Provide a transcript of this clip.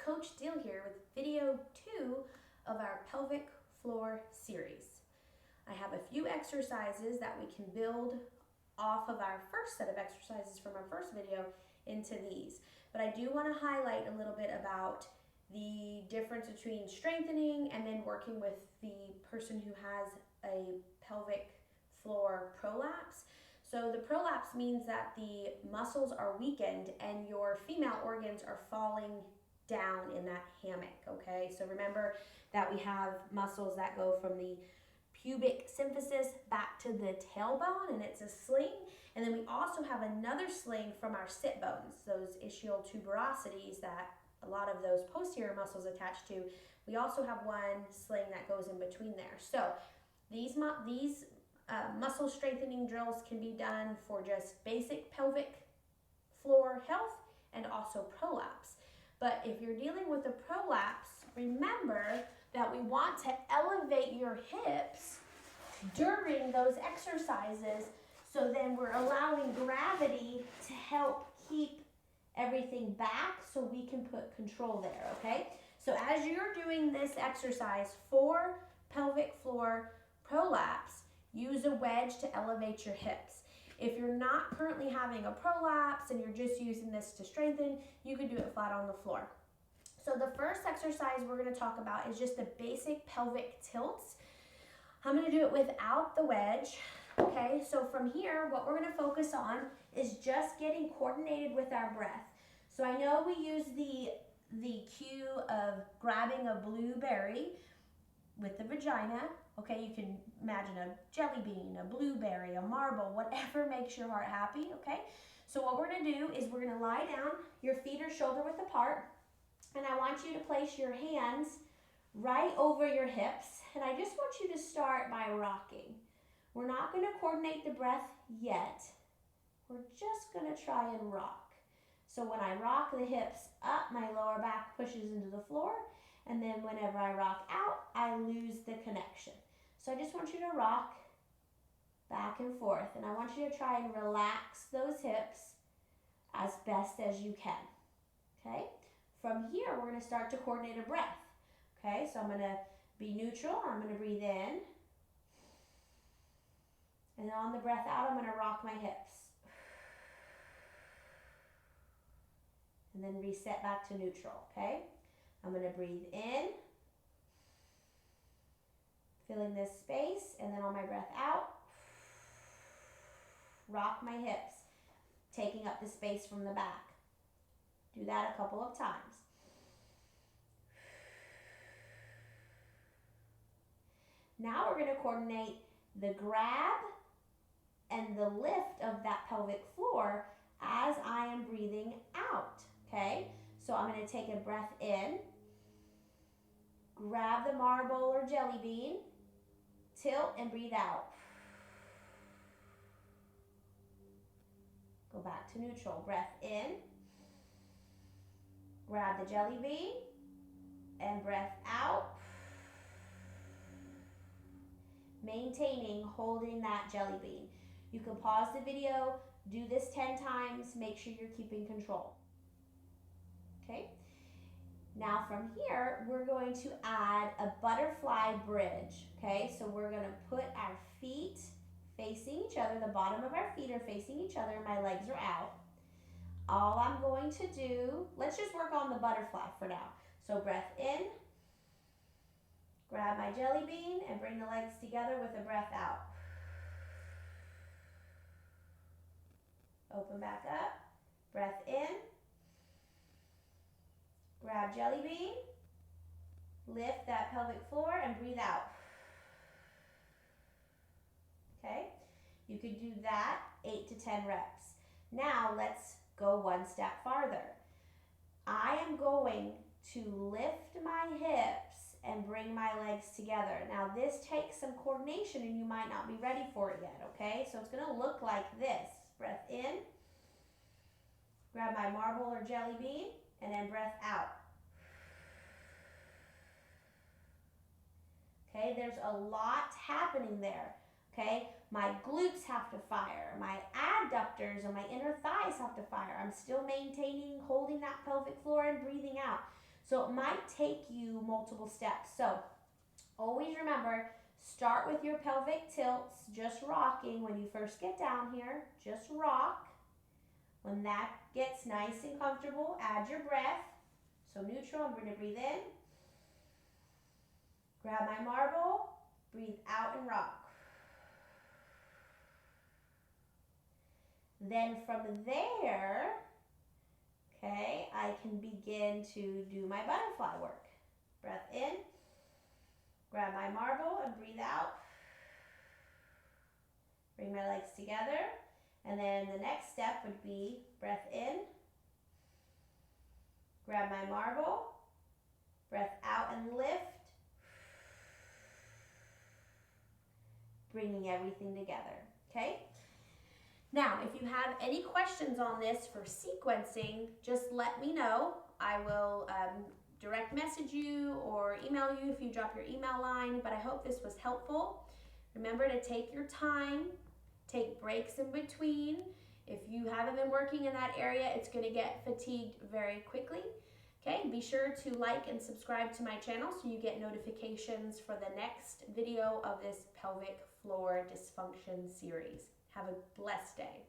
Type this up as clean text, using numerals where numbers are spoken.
Coach Deal here with video 2 of our pelvic floor series. I have a few exercises that we can build off of our first set of exercises from our first video into these. But I do want to highlight a little bit about the difference between strengthening and then working with the person who has a pelvic floor prolapse. So the prolapse means that the muscles are weakened and your female organs are falling down in that hammock, okay? So remember that we have muscles that go from the pubic symphysis back to the tailbone, and it's a sling. And then we also have another sling from our sit bones, those ischial tuberosities that a lot of those posterior muscles attach to. We also have one sling that goes in between there. So these muscle strengthening drills can be done for just basic pelvic floor health and also prolapse. But if you're dealing with a prolapse, remember that we want to elevate your hips during those exercises, so then we're allowing gravity to help keep everything back so we can put control there, okay? So as you're doing this exercise for pelvic floor prolapse, use a wedge to elevate your hips. If you're not currently having a prolapse and you're just using this to strengthen, you can do it flat on the floor. So the first exercise we're going to talk about is just the basic pelvic tilts. I'm going to do it without the wedge. Okay, so from here, what we're going to focus on is just getting coordinated with our breath. So I know we use the cue of grabbing a blueberry with the vagina. Okay, you can imagine a jelly bean, a blueberry, a marble, whatever makes your heart happy, okay? So what we're gonna do is we're gonna lie down, your feet are shoulder width apart, and I want you to place your hands right over your hips, and I just want you to start by rocking. We're not gonna coordinate the breath yet. We're just gonna try and rock. So when I rock the hips up, my lower back pushes into the floor, and then whenever I rock out, I lose the connection. So I just want you to rock back and forth, and I want you to try and relax those hips as best as you can, okay? From here, we're gonna start to coordinate a breath, okay? So I'm gonna be neutral, I'm gonna breathe in, and then on the breath out, I'm gonna rock my hips. And then reset back to neutral, okay? I'm gonna breathe in, filling this space, and then on my breath out, rock my hips, taking up the space from the back. Do that a couple of times. Now we're going to coordinate the grab and the lift of that pelvic floor as I am breathing out, okay? So I'm going to take a breath in, grab the marble or jelly bean, tilt and breathe out. Go back to neutral. Breath in, grab the jelly bean, and breath out. Maintaining, holding that jelly bean. You can pause the video, do this 10 times, make sure you're keeping control. Okay? Now from here, we're going to add a butterfly bridge, okay? So we're gonna put our feet facing each other, the bottom of our feet are facing each other, my legs are out. All I'm going to do, let's just work on the butterfly for now. So breath in, grab my jelly bean and bring the legs together with a breath out. Open back up, breath in, grab jelly bean, lift that pelvic floor and breathe out. Okay, you could do that 8 to 10 reps. Now let's go one step farther. I am going to lift my hips and bring my legs together. Now this takes some coordination and you might not be ready for it yet, okay? So it's gonna look like this. Breath in, grab my marble or jelly bean, and then breath out. Okay, there's a lot happening there, okay? My glutes have to fire, my adductors and my inner thighs have to fire. I'm still maintaining, holding that pelvic floor and breathing out. So it might take you multiple steps. So always remember, start with your pelvic tilts, just rocking. When you first get down here, just rock. When that gets nice and comfortable, add your breath. So neutral, I'm going to breathe in. Grab my marble, breathe out and rock. Then from there, okay, I can begin to do my butterfly work. Breath in, grab my marble and breathe out. Bring my legs together. And then the next step would be breath in, grab my marble, breath out and lift, bringing everything together, okay? Now, if you have any questions on this for sequencing, just let me know. I will direct message you or email you if you drop your email line, but I hope this was helpful. Remember to take your time, take breaks in between. If you haven't been working in that area, it's going to get fatigued very quickly. Okay, be sure to like and subscribe to my channel so you get notifications for the next video of this pelvic floor dysfunction series. Have a blessed day.